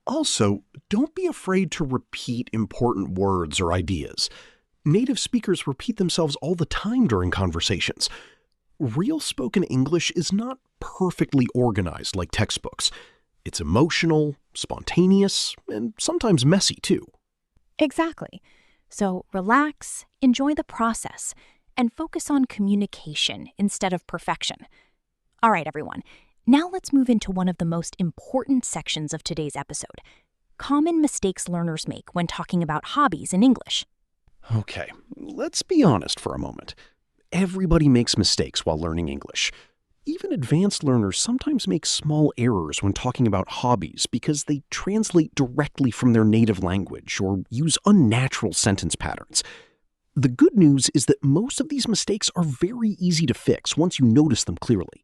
Also, don't be afraid to repeat important words or ideas. Native speakers repeat themselves all the time during conversations. Real spoken English is not perfectly organized like textbooks. It's emotional, spontaneous, and sometimes messy too. Exactly. So relax, enjoy the process, and focus on communication instead of perfection. All right, everyone. Now let's move into one of the most important sections of today's episode: common mistakes learners make when talking about hobbies in English. Okay, let's be honest for a moment. Everybody makes mistakes while learning English. Even advanced learners sometimes make small errors when talking about hobbies because they translate directly from their native language or use unnatural sentence patterns. The good news is that most of these mistakes are very easy to fix once you notice them clearly.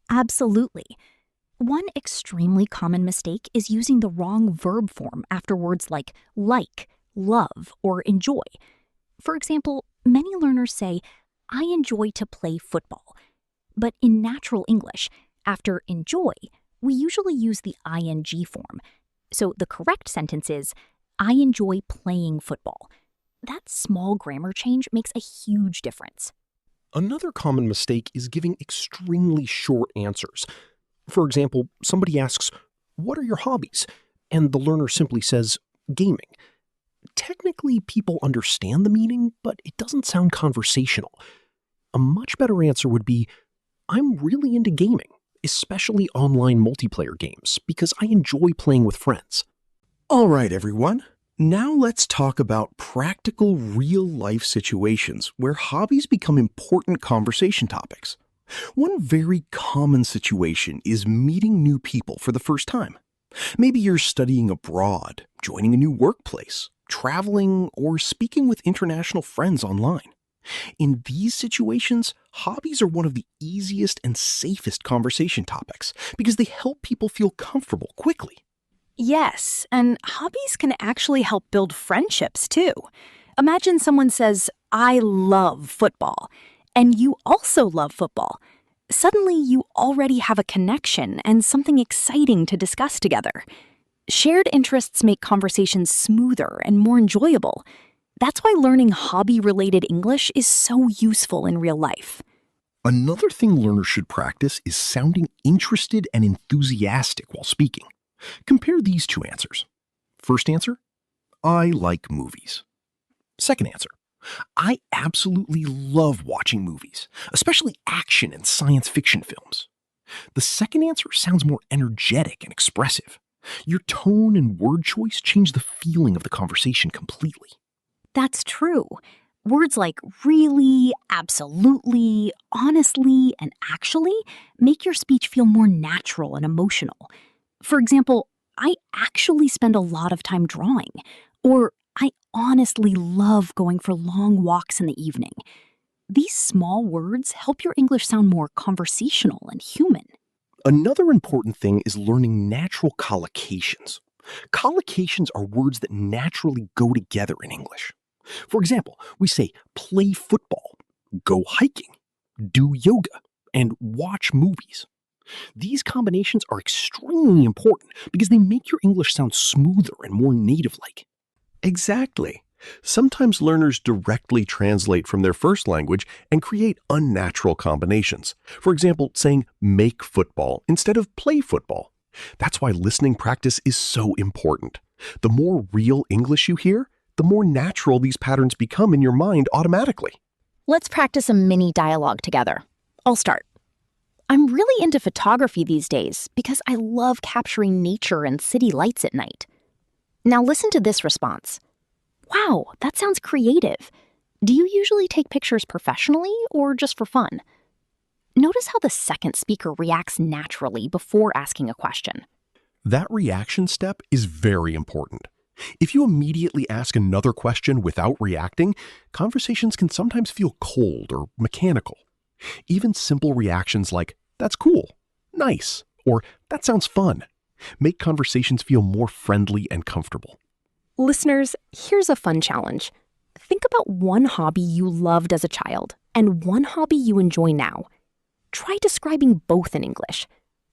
Absolutely. One extremely common mistake is using the wrong verb form after words like, love, or enjoy. For example, many learners say, I enjoy to play football. But in natural English, after enjoy, we usually use the ing form. So the correct sentence is, I enjoy playing football. That small grammar change makes a huge difference. Another common mistake is giving extremely short answers. For example, somebody asks, "What are your hobbies?" And the learner simply says, "Gaming." Technically, people understand the meaning, but it doesn't sound conversational. A much better answer would be, "I'm really into gaming, especially online multiplayer games, because I enjoy playing with friends." All right, everyone. Now let's talk about practical, real-life situations where hobbies become important conversation topics. One very common situation is meeting new people for the first time. Maybe you're studying abroad, joining a new workplace, traveling, or speaking with international friends online. In these situations, hobbies are one of the easiest and safest conversation topics because they help people feel comfortable quickly. Yes, and hobbies can actually help build friendships too. Imagine someone says, I love football, and you also love football. Suddenly, you already have a connection and something exciting to discuss together. Shared interests make conversations smoother and more enjoyable. That's why learning hobby-related English is so useful in real life. Another thing learners should practice is sounding interested and enthusiastic while speaking. Compare these two answers. First answer, I like movies. Second answer, I absolutely love watching movies, especially action and science fiction films. The second answer sounds more energetic and expressive. Your tone and word choice change the feeling of the conversation completely. That's true. Words like really, absolutely, honestly, and actually make your speech feel more natural and emotional. For example, I actually spend a lot of time drawing, or I honestly love going for long walks in the evening. These small words help your English sound more conversational and human. Another important thing is learning natural collocations. Collocations are words that naturally go together in English. For example, we say play football, go hiking, do yoga, and watch movies. These combinations are extremely important because they make your English sound smoother and more native-like. Exactly. Sometimes learners directly translate from their first language and create unnatural combinations. For example, saying make football instead of play football. That's why listening practice is so important. The more real English you hear, the more natural these patterns become in your mind automatically. Let's practice a mini dialogue together. I'll start. I'm really into photography these days because I love capturing nature and city lights at night. Now listen to this response. Wow, that sounds creative. Do you usually take pictures professionally or just for fun? Notice how the second speaker reacts naturally before asking a question. That reaction step is very important. If you immediately ask another question without reacting, conversations can sometimes feel cold or mechanical. Even simple reactions like, that's cool, nice, or that sounds fun, make conversations feel more friendly and comfortable. Listeners, here's a fun challenge. Think about one hobby you loved as a child and one hobby you enjoy now. Try describing both in English.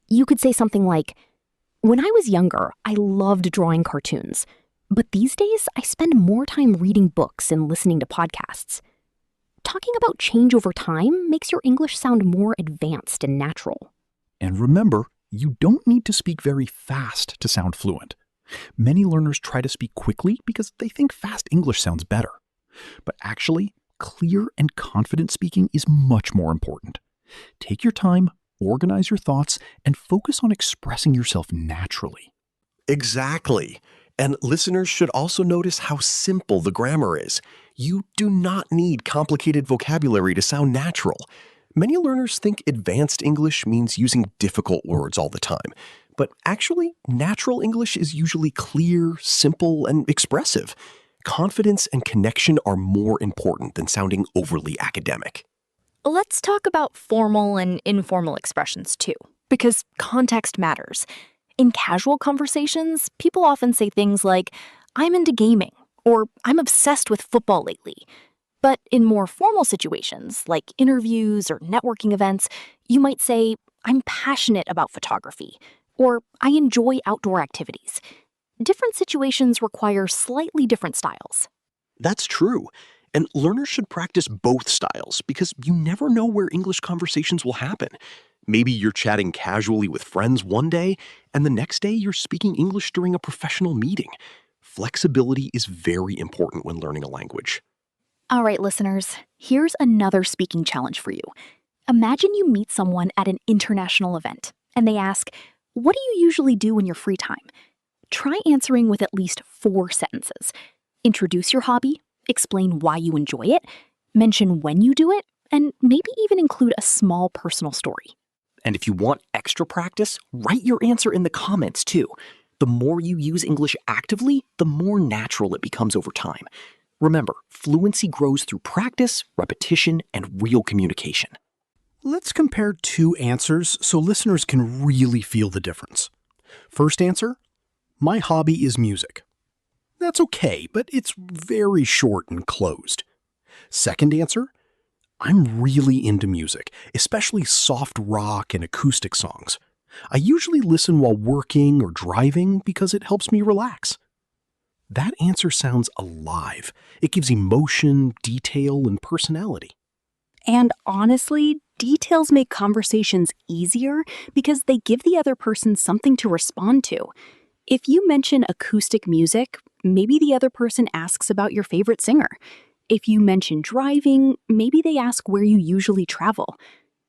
You could say something like, When I was younger, I loved drawing cartoons. But these days, I spend more time reading books and listening to podcasts. Talking about change over time makes your English sound more advanced and natural. And remember, you don't need to speak very fast to sound fluent. Many learners try to speak quickly because they think fast English sounds better. But actually, clear and confident speaking is much more important. Take your time, organize your thoughts, and focus on expressing yourself naturally. Exactly. And listeners should also notice how simple the grammar is. You do not need complicated vocabulary to sound natural. Many learners think advanced English means using difficult words all the time. But actually, natural English is usually clear, simple, and expressive. Confidence and connection are more important than sounding overly academic. Let's talk about formal and informal expressions too, because context matters. In casual conversations, people often say things like, "I'm into gaming," or "I'm obsessed with football lately." But in more formal situations, like interviews or networking events, you might say, "I'm passionate about photography," or "I enjoy outdoor activities." Different situations require slightly different styles. That's true. And learners should practice both styles because you never know where English conversations will happen. Maybe you're chatting casually with friends one day, and the next day you're speaking English during a professional meeting. Flexibility is very important when learning a language. All right, listeners, here's another speaking challenge for you. Imagine you meet someone at an international event, and they ask, "What do you usually do in your free time?" Try answering with at least 4 sentences. Introduce your hobby, explain why you enjoy it, mention when you do it, and maybe even include a small personal story. And if you want extra practice, write your answer in the comments too. The more you use English actively, the more natural it becomes over time. Remember, fluency grows through practice, repetition, and real communication. Let's compare 2 answers so listeners can really feel the difference. First answer, my hobby is music. That's okay, but it's very short and closed. Second answer, I'm really into music, especially soft rock and acoustic songs. I usually listen while working or driving because it helps me relax. That answer sounds alive. It gives emotion, detail, and personality. And honestly, details make conversations easier because they give the other person something to respond to. If you mention acoustic music, maybe the other person asks about your favorite singer. If you mention driving, maybe they ask where you usually travel.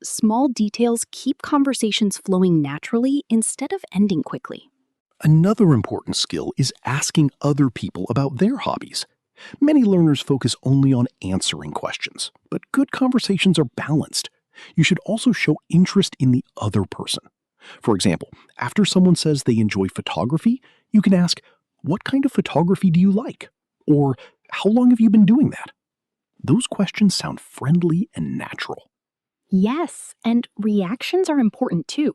Small details keep conversations flowing naturally instead of ending quickly. Another important skill is asking other people about their hobbies. Many learners focus only on answering questions, but good conversations are balanced. You should also show interest in the other person. For example, after someone says they enjoy photography, you can ask, "What kind of photography do you like?" Or, "How long have you been doing that?" Those questions sound friendly and natural. Yes, and reactions are important too.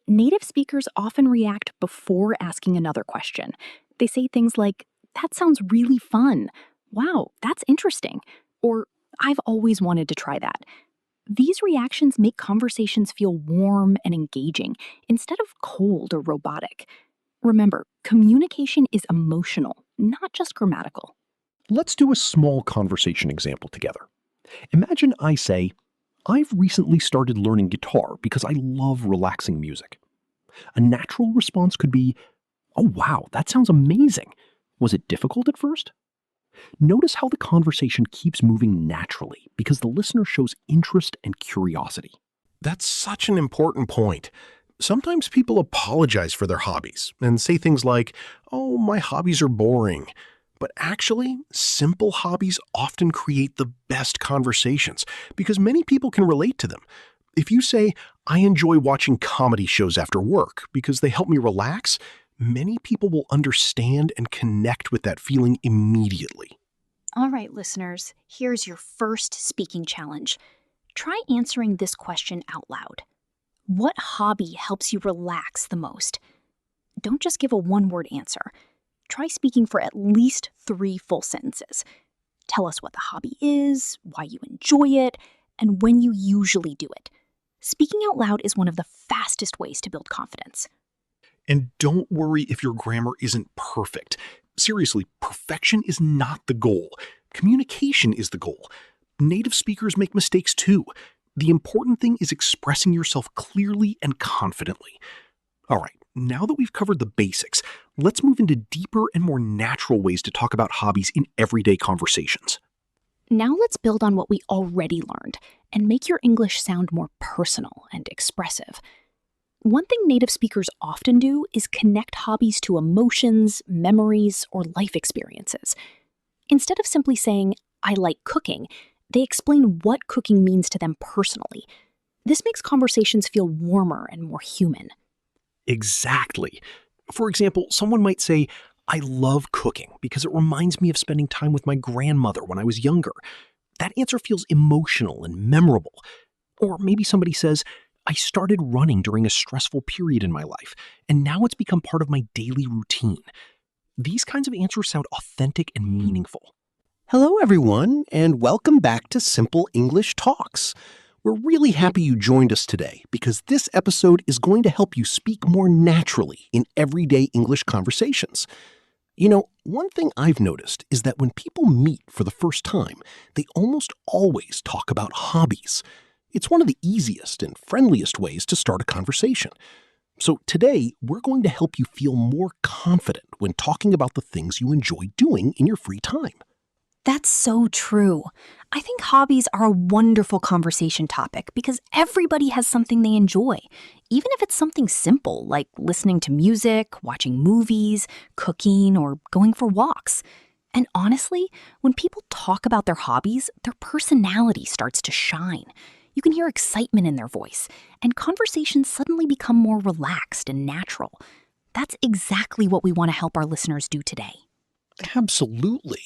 Native speakers often react before asking another question. They say things like, "That sounds really fun," "Wow, that's interesting," or "I've always wanted to try that." These reactions make conversations feel warm and engaging instead of cold or robotic. Remember, communication is emotional, not just grammatical. Let's do a small conversation example together. Imagine I say, "I've recently started learning guitar because I love relaxing music." A natural response could be, "Oh wow, that sounds amazing. Was it difficult at first?" Notice how the conversation keeps moving naturally because the listener shows interest and curiosity. That's such an important point. Sometimes people apologize for their hobbies and say things like, "Oh, my hobbies are boring." But actually, simple hobbies often create the best conversations because many people can relate to them. If you say, "I enjoy watching comedy shows after work because they help me relax," many people will understand and connect with that feeling immediately. All right, listeners, here's your first speaking challenge. Try answering this question out loud. What hobby helps you relax the most? Don't just give a one-word answer. Try speaking for at least 3 full sentences. Tell us what the hobby is, why you enjoy it, and when you usually do it. Speaking out loud is one of the fastest ways to build confidence. And don't worry if your grammar isn't perfect. Seriously, perfection is not the goal. Communication is the goal. Native speakers make mistakes too. The important thing is expressing yourself clearly and confidently. All right, now that we've covered the basics, let's move into deeper and more natural ways to talk about hobbies in everyday conversations. Now let's build on what we already learned and make your English sound more personal and expressive. One thing native speakers often do is connect hobbies to emotions, memories, or life experiences. Instead of simply saying, "I like cooking," they explain what cooking means to them personally. This makes conversations feel warmer and more human. Exactly. For example, someone might say, I love cooking because it reminds me of spending time with my grandmother when I was younger. That answer feels emotional and memorable. Or maybe somebody says, I started running during a stressful period in my life, and now it's become part of my daily routine. These kinds of answers sound authentic and meaningful. Hello, everyone, and welcome back to Simple English Talks. We're really happy you joined us today because this episode is going to help you speak more naturally in everyday English conversations. You know, one thing I've noticed is that when people meet for the first time, they almost always talk about hobbies. It's one of the easiest and friendliest ways to start a conversation. So today, we're going to help you feel more confident when talking about the things you enjoy doing in your free time. That's so true. I think hobbies are a wonderful conversation topic because everybody has something they enjoy, even if it's something simple like listening to music, watching movies, cooking, or going for walks. And honestly, when people talk about their hobbies, their personality starts to shine. You can hear excitement in their voice, and conversations suddenly become more relaxed and natural. That's exactly what we want to help our listeners do today. Absolutely.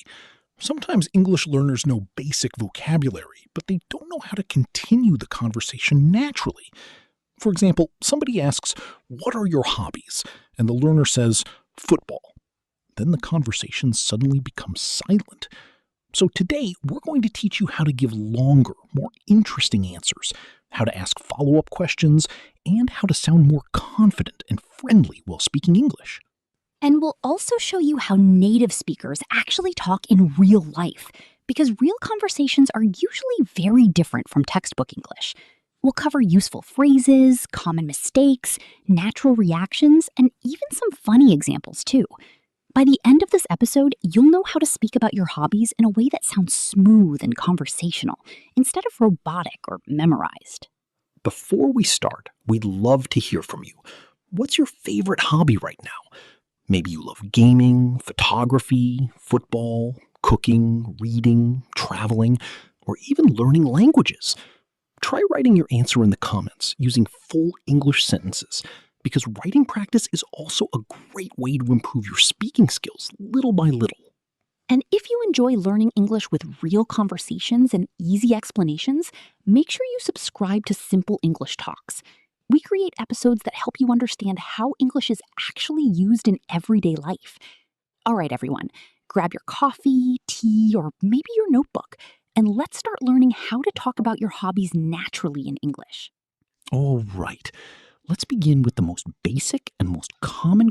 Sometimes English learners know basic vocabulary, but they don't know how to continue the conversation naturally. For example, somebody asks, "What are your hobbies?" And the learner says, "Football." Then the conversation suddenly becomes silent. So today, we're going to teach you how to give longer, more interesting answers, how to ask follow-up questions, and how to sound more confident and friendly while speaking English. And we'll also show you how native speakers actually talk in real life, because real conversations are usually very different from textbook English. We'll cover useful phrases, common mistakes, natural reactions, and even some funny examples too. By the end of this episode, you'll know how to speak about your hobbies in a way that sounds smooth and conversational, instead of robotic or memorized. Before we start, we'd love to hear from you. What's your favorite hobby right now? Maybe you love gaming, photography, football, cooking, reading, traveling, or even learning languages. Try writing your answer in the comments using full English sentences, because writing practice is also a great way to improve your speaking skills little by little. And if you enjoy learning English with real conversations and easy explanations, make sure you subscribe to Simple English Talks. We create episodes that help you understand how English is actually used in everyday life. All right, everyone, grab your coffee, tea, or maybe your notebook, and let's start learning how to talk about your hobbies naturally in English. All right. Let's begin with the most basic and most common